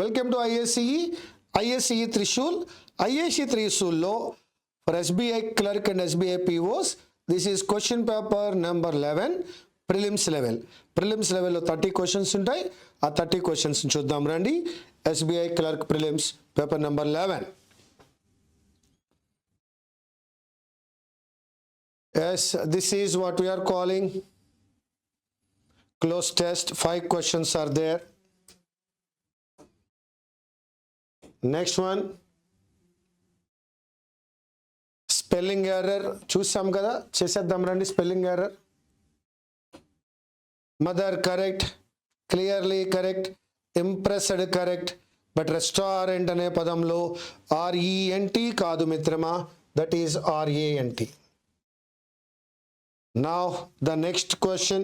Welcome to ISCE Trishul. ISCE Trishullo for SBI clerk and SBI POs. This is question paper number 11, prelims level. Prelims level లో 30 questions ఉంటాయి. ఆ 30 questions చూద్దాం రండి. SBI clerk prelims paper number 11. Yes, this is what we are calling close test. 5 questions are there. Next one, spelling error చూసాం కదా, చేసేద్దాం రండి. Spelling error, mother correct, clearly correct, impressed correct, but restaurant అనే పదంలో RENT కాదు మిత్రమా, that is RANT. Now the next question,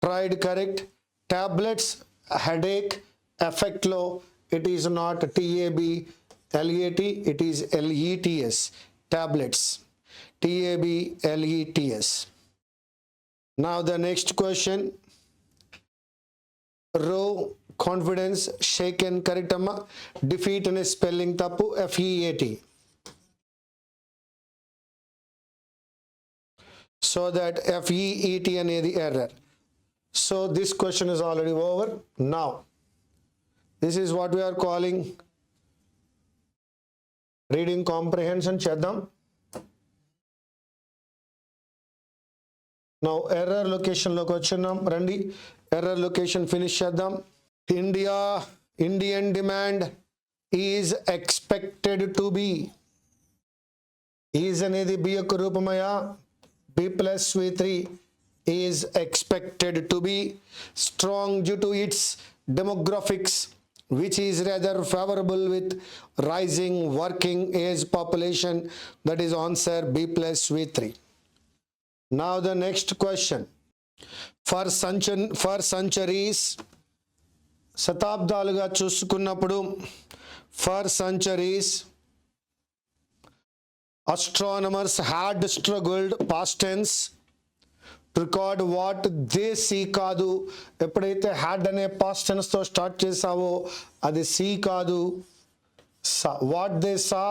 tried correct, tablets headache effect లో it is not TABLET, it is LETS, tablets, TABLETS. Now the next question, row confidence shaken correct amma, defeat అనే spelling తప్పు, FEAT. So that FEET అనేది error. So this question is already over. Now this is what we are calling reading comprehension. చేద్దాం. Now error location లోకి వచ్చినాం రండి. Error location finish చేద్దాం. Indian demand is expected to be. is అనేది B యొక్క రూపమయ్యా. B+V3 is expected to be strong due to its demographics, which is rather favorable with rising working age population. That is answer B+V3. Now the next question, for centuries, శతాబ్దాలుగా చూసుకున్నప్పుడు, for centuries astronomers had struggled past tense to record what they see కాదు. ఎప్పుడైతే had అనే past tense తో start చేసావో అది see కాదు. what they saw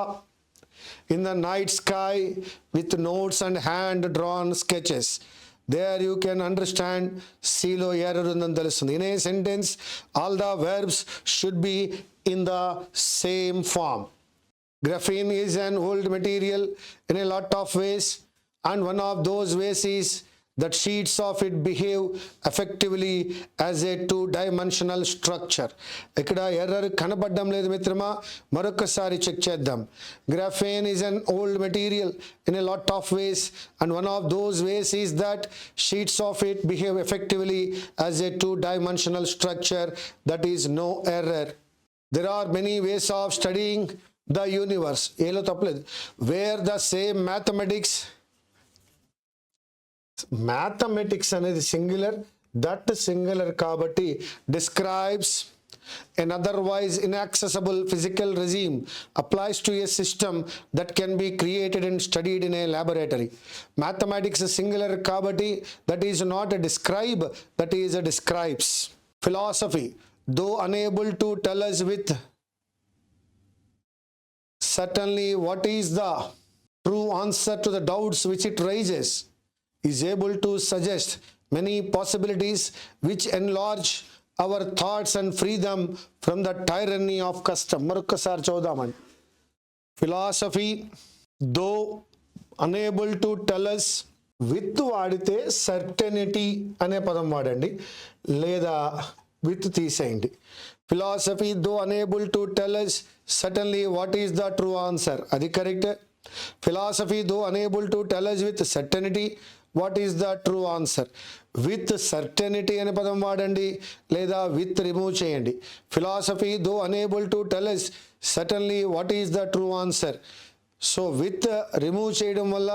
in the night sky with notes and hand drawn sketches. There you can understand C లో error ఉందని తెలుస్తుంది. In a sentence all the verbs should be in the same form. Graphene is an old material in a lot of ways, and one of those ways is that sheets of it behave effectively as a two-dimensional structure. ఇక్కడ error కనపడడం లేదు మిత్రమా, మరొకసారి check చేద్దాం. Graphene is an old material in a lot of ways, and one of those ways is that sheets of it behave effectively as a two-dimensional structure. That is no error. There are many ways of studying the universe. ఏలో తప్పలేదు. where the same mathematics అనేది singular, that singular కాబట్టి describes an otherwise inaccessible physical regime, applies to a system that can be created and studied in a laboratory. Mathematics singular kabatti, that is not a describe, that is a describes. Philosophy, though unable to tell us with certainly what is the true answer to the doubts which it raises, is able to suggest many possibilities which enlarge our thoughts and free them from the tyranny of custom. మరొకసారి చూద్దామండి. Philosophy, though unable to tell us, with వాడితే certainty అనే పదం వాడండి, లేదా with తీసేయండి. Philosophy, though unable to tell us certainly what is the true answer, అది correct. Philosophy, though unable to tell us with certainty what is the true answer, with certainty అనే పదం వాడండి, లేదా with రిమూవ్ చేయండి. Philosophy, though unable to tell us certainly what is the true answer. So with remove చేయడం వల్ల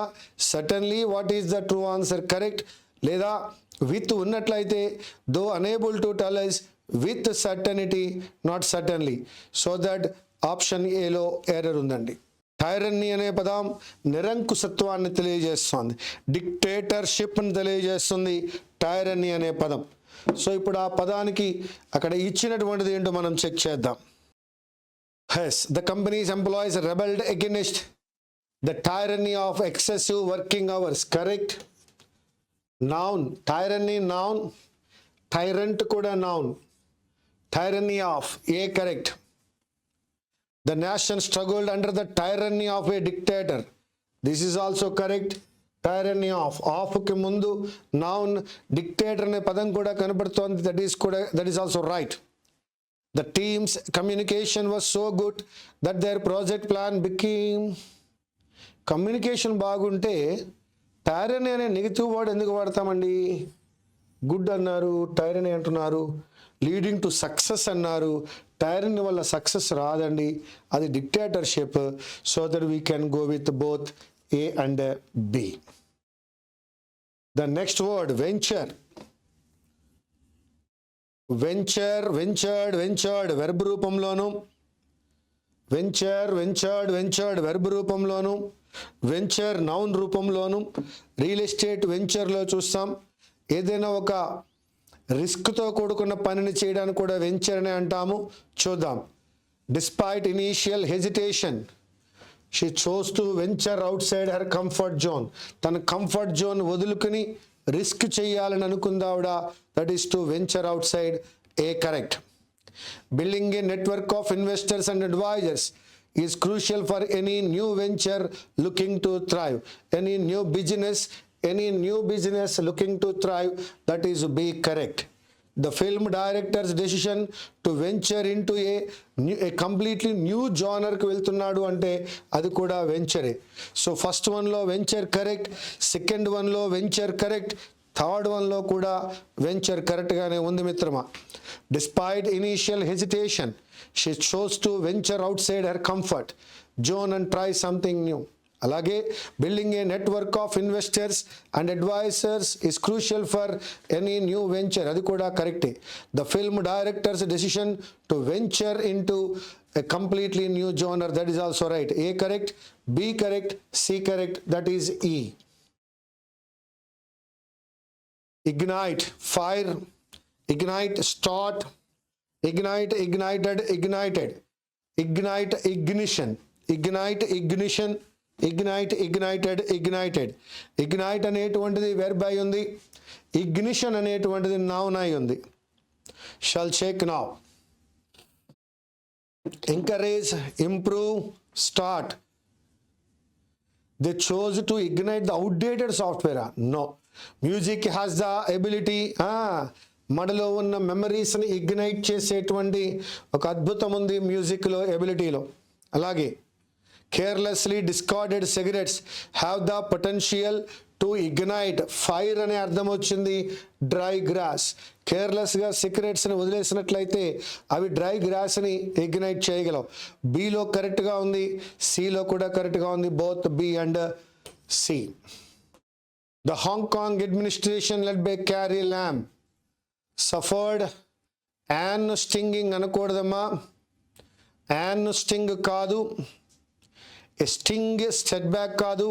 certainly what is the true answer correct, లేదా with ఉన్నట్లయితే though unable to tell us with certainty not certainly. So that option ఏలో error ఉందండి. టైరన్నీ అనే పదం నిరంకుశత్వాన్ని తెలియజేస్తుంది, డిక్టేటర్షిప్ని తెలియజేస్తుంది టైరన్నీ అనే పదం. సో ఇప్పుడు ఆ పదానికి అక్కడ ఇచ్చినటువంటిది ఏంటో మనం చెక్ చేద్దాం. The company's employees rebelled against the tyranny of excessive working hours. Correct. Noun. Tyranny noun. Tyrant kuda noun. Tyranny of. A correct. The nation struggled under the tyranny of a dictator. This is also correct. Tyranny of. Of ki mundu noun dictator ne padam kuda kanapadutondi. That is also right. The team's communication was so good that their project plan became. Communication బాగుంటే టైరనీ అనే negative word ఎందుకు వాడతామండి? Good అన్నారు, టైరనీ అంటున్నారు. Leading to success అన్నారు. టైరనీ వల్ల success రాదండి, అది dictatorship. So that we can go with both A and B. The next word venture. Ventured verb రూపంలోను, వెంచర్డ్ వెర్బ్ రూపంలోను, వెంచర్ నౌన్ రూపంలోను. రియల్ ఎస్టేట్ వెంచర్లో చూస్తాం. ఏదైనా ఒక రిస్క్తో కూడుకున్న పనిని చేయడానికి కూడా వెంచర్ అని అంటాము. చూద్దాం. Despite initial hesitation she chose to venture outside her comfort zone. తన కంఫర్ట్ జోన్ వదులుకుని రిస్క్ చేయాలని అనుకుందావిడ. That is to venture outside. A correct. Building a network of investors and advisors is crucial for any new venture looking to thrive. Any new business looking to thrive, that is be correct. The film director's decision to venture into a completely new genre కు వెళ్తున్నాడు అంటే అది కూడా వెంచరే. So first వన్లో venture correct, second వన్లో venture correct, third వన్లో కూడా వెంచర్ కరెక్ట్గానే ఉంది మిత్రమా. Despite initial hesitation she chose to venture outside her comfort zone and try something new. అలాగే building a network of investors and advisers is crucial for any new venture, అది కూడా కరెక్టే. The film director's decision to venture into a completely new genre, that is also right. A correct, B correct, C correct, that is E. Ignite, fire. Ignite, start. Ignite, ignited, ignited. Ignite, ignition. Ignite, ignition. Ignite, ignited, ignited. Ignite అనేటువంటిది verb అయి ఉంది. Ignition అనేటువంటిది noun అయి ఉంది. Shall check now. Encourage, improve, start. They chose to ignite the outdated software. No. Music has the ability, మనలో ఉన్న మెమరీస్ని ignite చేసేటువంటి ఒక అద్భుతం ఉంది మ్యూజిక్లో, ఎబిలిటీలో. అలాగే carelessly discarded cigarettes have the potential to ignite. Fire అనే అర్థం వచ్చింది డ్రై గ్రాస్. కేర్లెస్గా సిగరెట్స్ని వదిలేసినట్లయితే అవి డ్రై గ్రాస్ని ఇగ్నైట్ చేయగలవు. బిలో కరెక్ట్గా ఉంది, సిలో కూడా కరెక్ట్గా ఉంది. Both B and C. The Hong Kong administration led by Carrie Lam suffered an stinging అనకూడదమ్మా. యాన్ స్టింగ్ కాదు, స్టింగ్ సెట్ బ్యాక్ కాదు,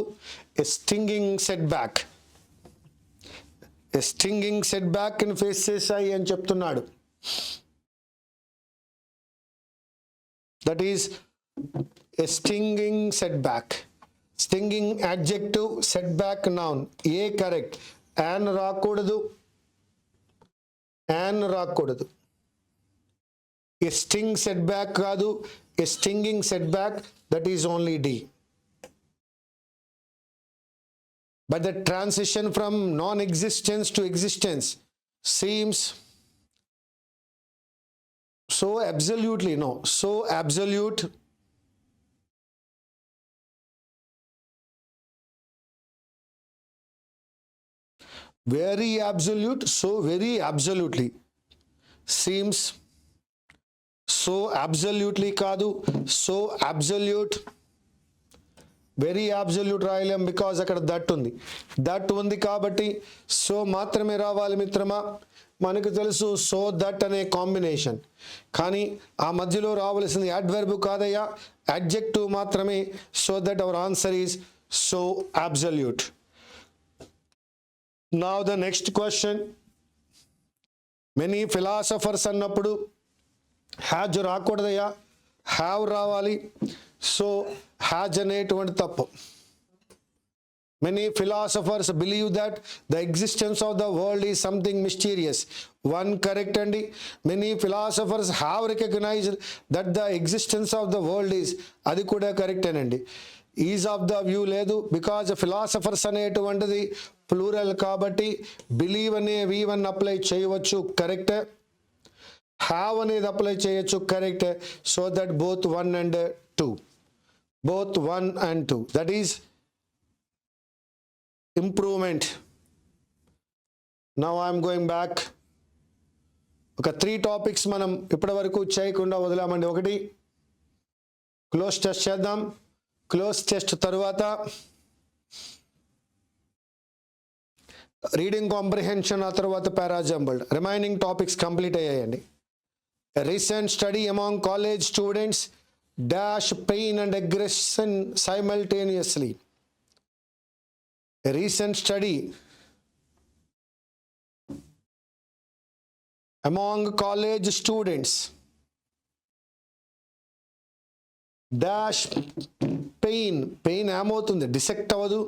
stinging set back. Stinging set back ని ఫేస్ చేశాయి అని చెప్తున్నాడు. That is stinging set back. Stinging adjective, set back noun. A correct. An రాకూడదు, an రాకూడదు. Sting set back కాదు, stinging set back, that is only D. But the transition from non-existence to existence seems so absolutely, no, so absolute, very absolute, so very absolutely, seems so absolutely కాదు, so absolute. Very absolute రాయలేం, because అక్కడ that ఉంది. That ఉంది కాబట్టి so మాత్రమే రావాలి మిత్రమా. మనకు తెలుసు సో దట్ అనే కాంబినేషన్, కానీ ఆ మధ్యలో రావాల్సింది యాడ్వర్బ్ కాదయ్యా, అడ్జెక్టివ్ మాత్రమే. So that our answer is so absolute. Now the next question. Many philosophers అన్నప్పుడు హ్యాజ్ రాకూడదయ్యా, హ్యావ్ రావాలి. సో హ్యాజ్ అనేటువంటి తప్పు. Many philosophers believe that the existence of the world is something mysterious. One correct అండి. Many philosophers have recognized that the existence of the world is, అది కూడా correct అండి. Is of the view లేదు, because philosophers అనేటువంటిది plural కాబట్టి believe అనే V1 apply చేయవచ్చు, correct. Have అనేది అప్లై చేయొచ్చు, correct. So that both 1 and 2, both 1 and 2, that is improvement. Now I am going back. ఒక 3 టాపిక్స్ మనం ఇప్పటి వరకు చేయకుండా వదిలామండి. ఒకటి క్లోజ్ టెస్ట్ చేద్దాం. క్లోజ్ టెస్ట్ తర్వాత రీడింగ్ కాంప్రిహెన్షన్, ఆ తర్వాత పారాజంబల్డ్. రిమైనింగ్ టాపిక్స్ కంప్లీట్ అయ్యాయండి. Recent study among college students dash pain and aggression simultaneously. A recent study among college students dash pain ఏమవుతుంది, డిసెక్ట్ అవ్వదు,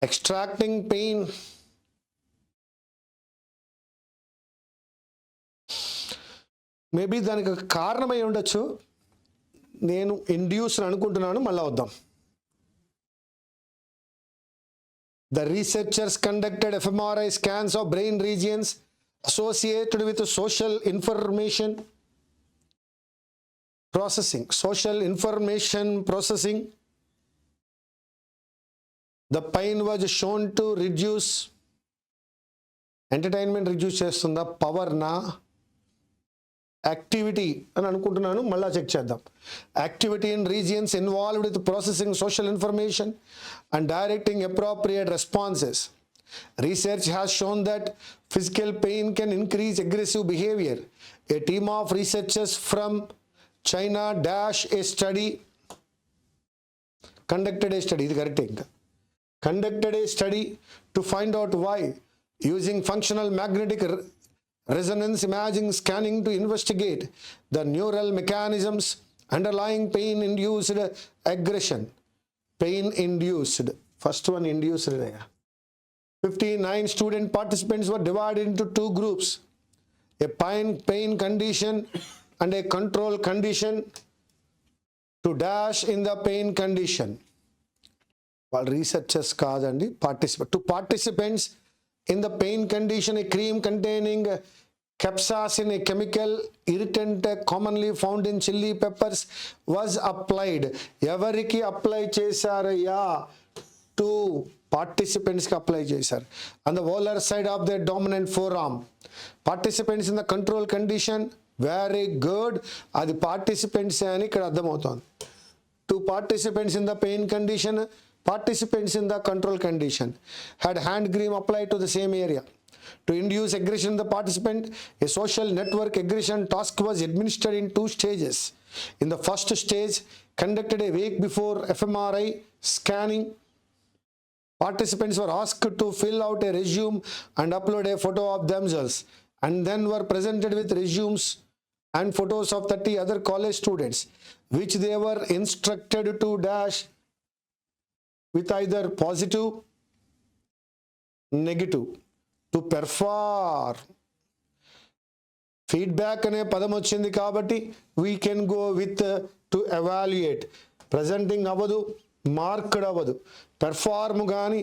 ఎక్స్ట్రాక్టింగ్ పెయిన్. మేబీ దానికి కారణమై ఉండొచ్చు, నేను ఇండ్యూస్ అనుకుంటున్నాను. మళ్ళీ వద్దాం. The researchers conducted fMRI scans of brain regions associated with social information processing. Social information processing. The pain was shown to reduce. Entertainment reduce chestunda, power na, activity అని అనుకుంటున్నాను. మళ్ళా చెక్ చేద్దాం. Activity in regions involved with processing social information and directing appropriate responses. Research has shown that physical pain can increase aggressive behaviour. A team of researchers from China dash a study conducted a study, ఇది కరెక్టే. ఇంకా conducted a study to find out why using functional magnetic resonance imaging scanning to investigate the neural mechanisms underlying pain induced aggression. Pain induced, first one induced. 59 student participants were divided into 2 groups, a pain condition and a control condition, to dash in the pain condition. While researchers kaadandi, to participants in the pain condition, a cream containing capsaicin, a chemical irritant commonly found in chili peppers, was applied. Evariki apply chesaraya? 2 participants ki apply chesaru on the volar side of their dominant forearm. Participants in the control condition, very good, adi participants ani ikkada ardhamautundi. 2 participants in the pain condition, participants in the control condition had hand cream applied to the same area. To induce aggression in the participant, a social network aggression task was administered in 2 stages. In the first stage, conducted a week before fMRI scanning, participants were asked to fill out a resume and upload a photo of themselves, and then were presented with resumes and photos of 30 other college students, which they were instructed to dash with either positive, negative to perform. Feedback అనే పదం వచ్చింది కాబట్టి we can go with to evaluate. Presenting అవ్వదు, marked అవ్వదు. Perform కానీ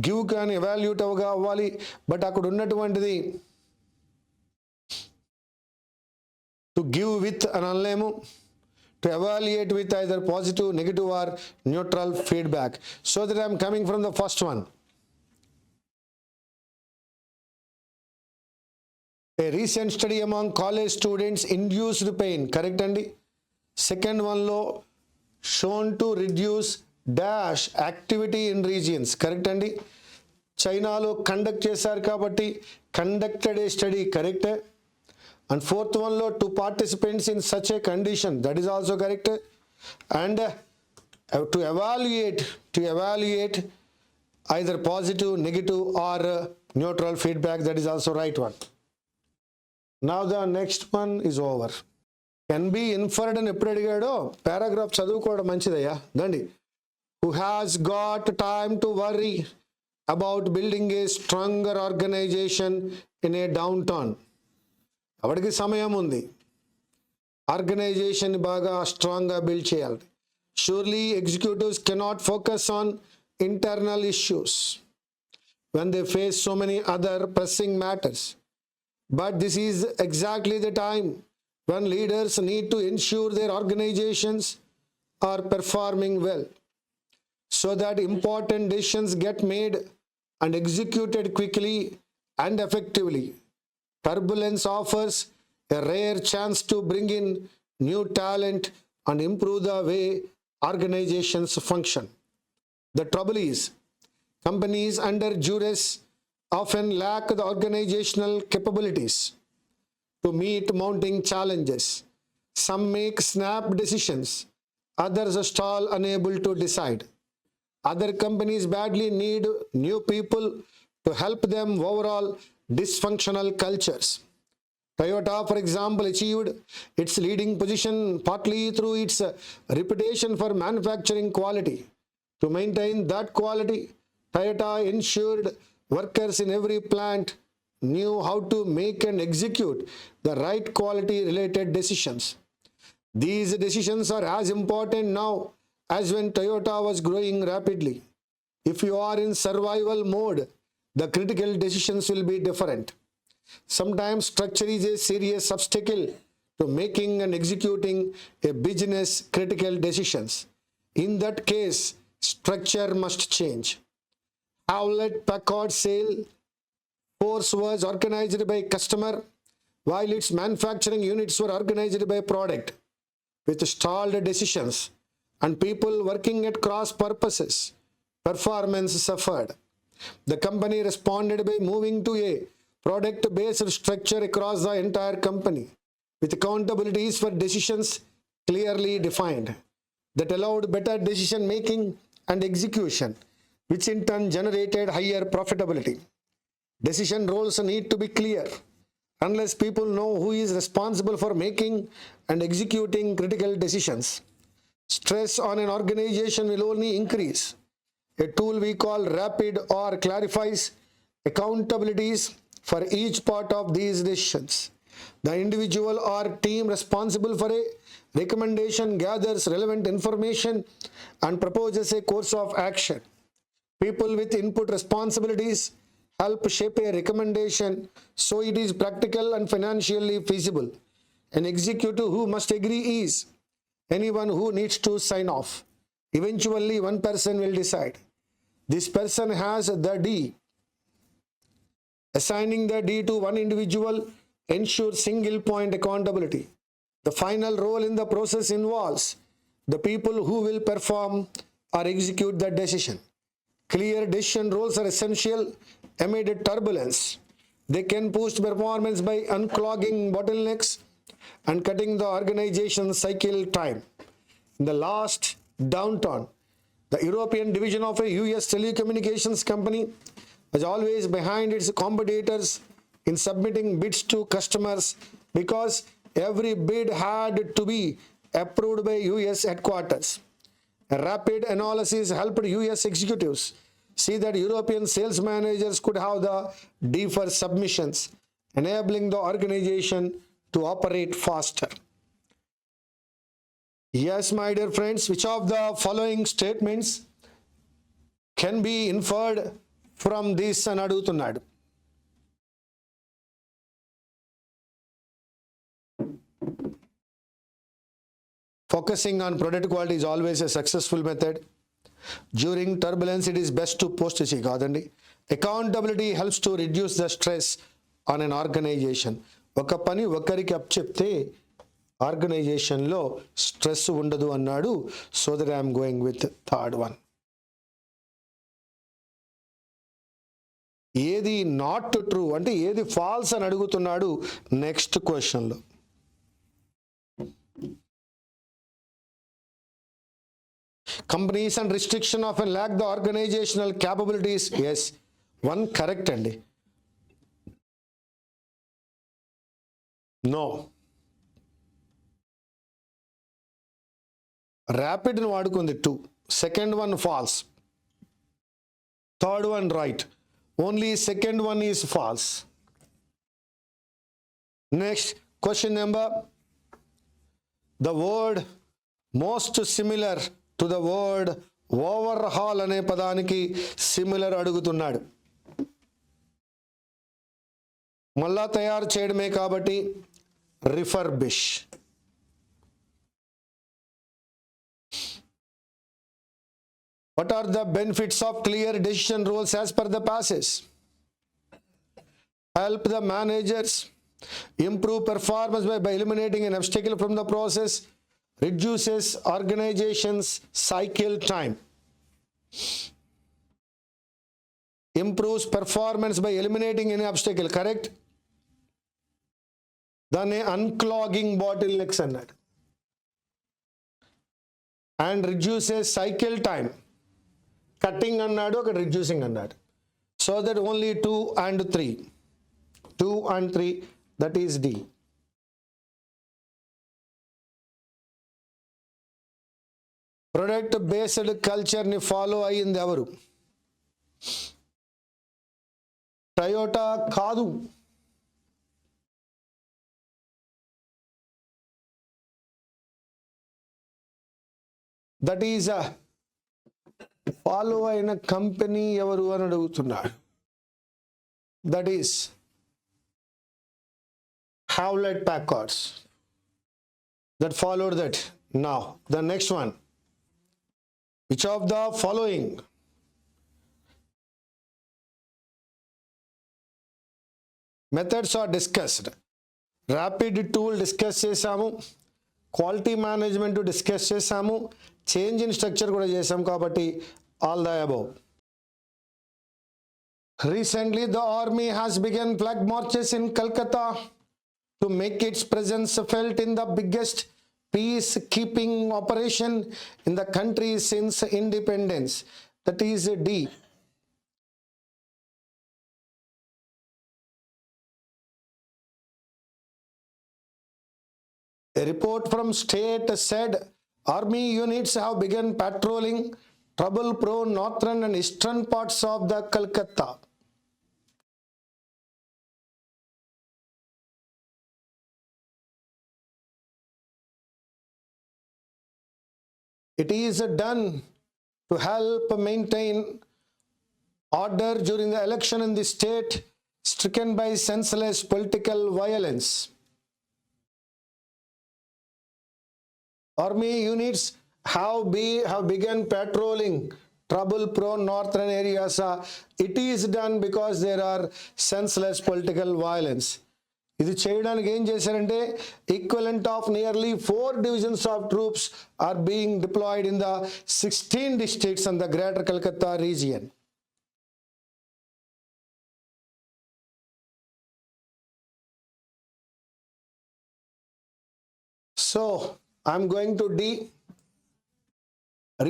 give కానీ evaluate అవ్వాలి. But అక్కడ ఉన్నటువంటిది టు గివ్ విత్ అని అనలేము. To evaluate with either positive, negative or neutral feedback. So that I am coming from the first one. A recent study among college students induced pain. Correct andi. Second one lo shown to reduce dash activity in regions. Correct andi. China lo conduct chesaru kabatti conducted a study. Correct. And fourth one lo 2 participants in such a condition, that is also correct. And to evaluate either positive, negative or neutral feedback, that is also right one. Now the next one is over. Can be inferred అని ఎప్పుడు అడిగాడో paragraph చదువుకోవడం మంచిదయ్యా. దండి. Who has got time to worry about building a stronger organisation in a downtown. ఎవరికి సమయం ఉంది organisation బాగా స్ట్రాంగ్గా బిల్డ్ చేయాలి. Surely executives cannot focus on internal issues when they face so many other pressing matters. But this is exactly the time when leaders need to ensure their organizations are performing well, so that important decisions get made and executed quickly and effectively. Turbulence offers a rare chance to bring in new talent and improve the way organizations function. The trouble is, companies under duress often lack the organizational capabilities to meet mounting challenges. Some make snap decisions, others stall unable to decide. Other companies badly need new people to help them overall dysfunctional cultures. Toyota, for example, achieved its leading position partly through its reputation for manufacturing quality. To maintain that quality, Toyota ensured workers in every plant knew how to make and execute the right quality related decisions. These decisions are as important now as when Toyota was growing rapidly. If you are in survival mode, the critical decisions will be different. Sometimes structure is a serious obstacle to making and executing a business critical decisions. In that case, structure must change. Hewlett Packard sale force was organized by customer, while its manufacturing units were organized by product. With stalled decisions and people working at cross purposes, performance suffered. The company responded by moving to a product-based structure across the entire company, with accountabilities for decisions clearly defined, that allowed better decision making and execution, which in turn generated higher profitability. Decision roles need to be clear. Unless people know who is responsible for making and executing critical decisions, stress on an organization will only increase. A tool we call RAPID or clarifies accountabilities for each part of these decisions. The individual or team responsible for a recommendation gathers relevant information and proposes a course of action. People with input responsibilities help shape a recommendation so it is practical and financially feasible. An executive who must agree is anyone who needs to sign off. Eventually, one person will decide. This person has the D. Assigning the D to one individual ensures single point accountability. The final role in the process involves the people who will perform or execute the decision. Clear decision roles are essential amid turbulence. They can boost performance by unclogging bottlenecks and cutting the organization's cycle time. In the last downturn, the European division of a US telecommunications company was always behind its competitors in submitting bids to customers because every bid had to be approved by US headquarters. A rapid analysis helped US executives see that European sales managers could have the D for submissions, enabling the organization to operate faster. Yes, my dear friends, which of the following statements can be inferred from this అని అడుగుతున్నాడు. Focusing on product quality is always a successful method. During turbulence, it is best to post ఇది కాదండి. Accountability helps to reduce the stress on an organization. ఒక పని ఒకరికి అప్పచెప్తే ఆర్గనైజేషన్లో stress ఉండదు అన్నాడు. So that I'm going with third one. ఏది not true అంటే ఏది ఫాల్స్ అని అడుగుతున్నాడు నెక్స్ట్ క్వశ్చన్లో. Companies and restriction often lack the organizational capabilities. Yes, one correct అండి. నో. ర్యాపిడ్ని వాడుకుంది 2. Second one false, third one right. Only second one is false. Next question number, the word most similar to the word overhaul అనే పదానికి similar అడుగుతున్నాడు. మళ్ళా తయారు చేయడమే కాబట్టి refurbish. What are the benefits of clear decision rules as per the passage? Help the managers improve performance by eliminating an obstacle from the process, reduces organization's cycle time. Improves performance by eliminating any obstacle, correct? దాన్ని unclogging bottlenecks అన్నాడు. And reduces cycle time. Cutting అన్నాడు, అక్కడ reducing అన్నాడు. So that only 2 and 3. 2 and 3, that is the. Product based కల్చర్ని follow అయ్యింది ఎవరు? Toyota కాదు. That is follow అయిన కంపెనీ ఎవరు అని అడుగుతున్నాడు. That is Hewlett Packard. That followed that. Now the next one, which of the following methods are discussed? Rapid tool discuss చేసాము, quality management discuss చేసాము, చేంజ్ ఇన్ స్ట్రక్చర్ కూడా చేసాం. కాబట్టి all the above. Recently the army has begun flag marches in Calcutta to make its presence felt in the biggest peacekeeping operation in the country since independence. That is D. A report from state said army units have begun patrolling trouble-prone northern and eastern parts of the Calcutta. It is done to help maintain order during the election in the state stricken by senseless political violence. Army units have begun patrolling trouble-prone northern areas. It is done because there are senseless political violence. ఇది చేయడానికి ఏం చేశారంటే equivalent of nearly 4 divisions of troops are being deployed in the 16 districts and the greater Calcutta region. So I'm going to D.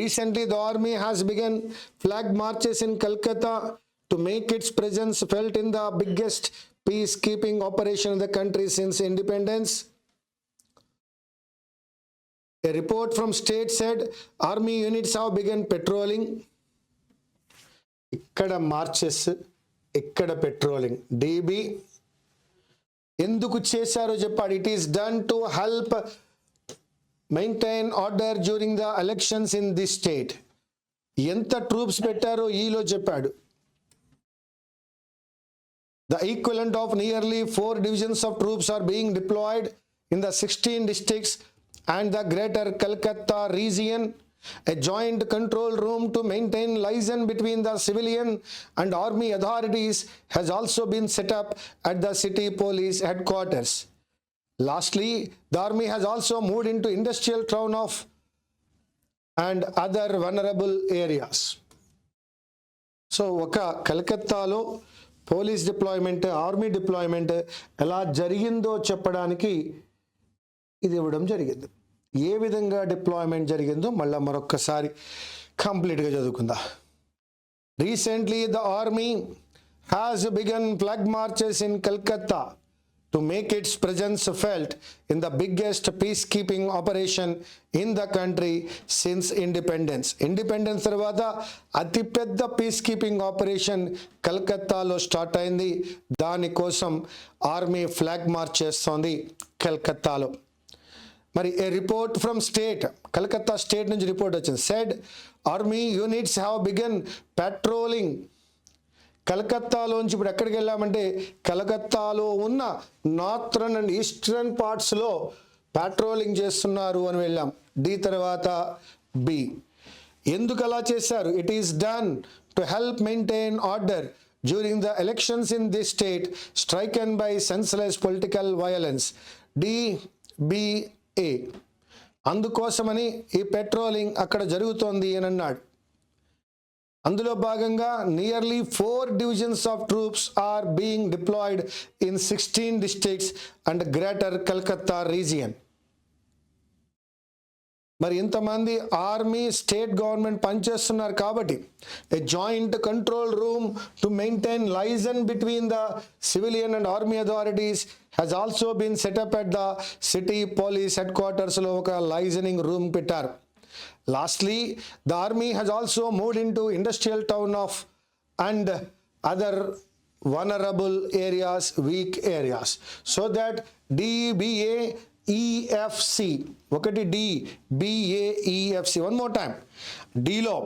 Recently the army has begun flag marches in Calcutta to make its presence felt in the biggest peacekeeping operation in the country since independence. A report from state said army units have begun patrolling. ikkada marches, ikkada patrolling. DB enduku chesaro cheppadu. It is done to help maintain order during the elections in this state. enta troops pettaro eelo cheppadu. The equivalent of nearly 4 divisions of troops are being deployed in the 16 districts and the greater Calcutta region. A joint control room to maintain liaison between the civilian and army authorities has also been set up at the city police headquarters. Lastly, the army has also moved into industrial town of and other vulnerable areas. So, oka Calcutta lo police deployment, army deployment ఎలా జరిగిందో చెప్పడానికి ఇది ఇవ్వడం జరిగింది. ఏ విధంగా deployment జరిగిందో మళ్ళీ మరొక్కసారి కంప్లీట్గా చదువుకుందా. Recently the army has begun flag marches in Calcutta to make its presence felt in the biggest peacekeeping operation in the country since independence. Independence తర్వాత అతిపెద్ద పీస్ కీపింగ్ ఆపరేషన్ కలకత్తాలో స్టార్ట్ అయింది. దానికోసం ఆర్మీ ఫ్లాగ్ మార్చ్ చేస్తోంది కలకత్తాలో. మరి a report from state, Calcutta state నుంచి report వచ్చింది. Said army units have begun patrolling. కలకత్తాలోంచి ఇప్పుడు ఎక్కడికి వెళ్ళామంటే కలకత్తాలో ఉన్న నార్థరన్ అండ్ ఈస్టర్న్ పార్ట్స్లో పెట్రోలింగ్ చేస్తున్నారు అని వెళ్ళాం. డి తర్వాత బి. ఎందుకు అలా చేశారు? It is done to help maintain order during the elections in this state stricken by senseless political violence. DBA. అందుకోసమని ఈ పెట్రోలింగ్ అక్కడ జరుగుతోంది అని అన్నాడు. అందులో భాగంగా nearly 4 divisions of troops are being deployed in 16 districts and greater Calcutta region. మరి ఇంతమంది ఆర్మీ స్టేట్ గవర్నమెంట్ పనిచేస్తున్నారు కాబట్టి a joint control room to maintain liaison between the civilian and army authorities has also been set up at the city police హెడ్ క్వార్టర్స్లో ఒక liaisoning room పెట్టారు. Lastly, the army has also moved into industrial town of and other vulnerable areas, weak areas, so that DBAEFC, ఒకటి DBAEFC, one more time, Dలో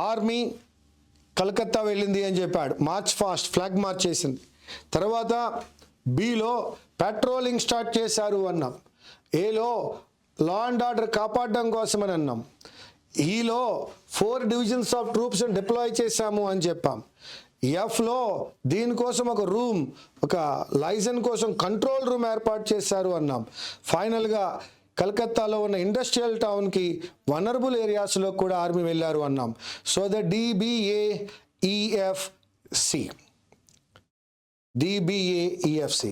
army Calcutta వెళ్ళింది అని చెప్పాడు. March fast flag March చేసింది. తర్వాత బిలో పెట్రోలింగ్ స్టార్ట్ చేశారు అన్నాం. ఏలో లా అండ్ ఆర్డర్ కాపాడడం కోసమని అన్నాం. ఈలో 4 divisions of troops డిప్లాయ్ చేశాము అని చెప్పాం. ఎఫ్లో దీనికోసం ఒక రూమ్, ఒక లైజన్ కోసం కంట్రోల్ రూమ్ ఏర్పాటు చేశారు అన్నాం. ఫైనల్గా కలకత్తాలో ఉన్న ఇండస్ట్రియల్ టౌన్కి వనరబుల్ ఏరియాస్లో కూడా ఆర్మీ వెళ్ళారు అన్నాం. So the DBAEFC.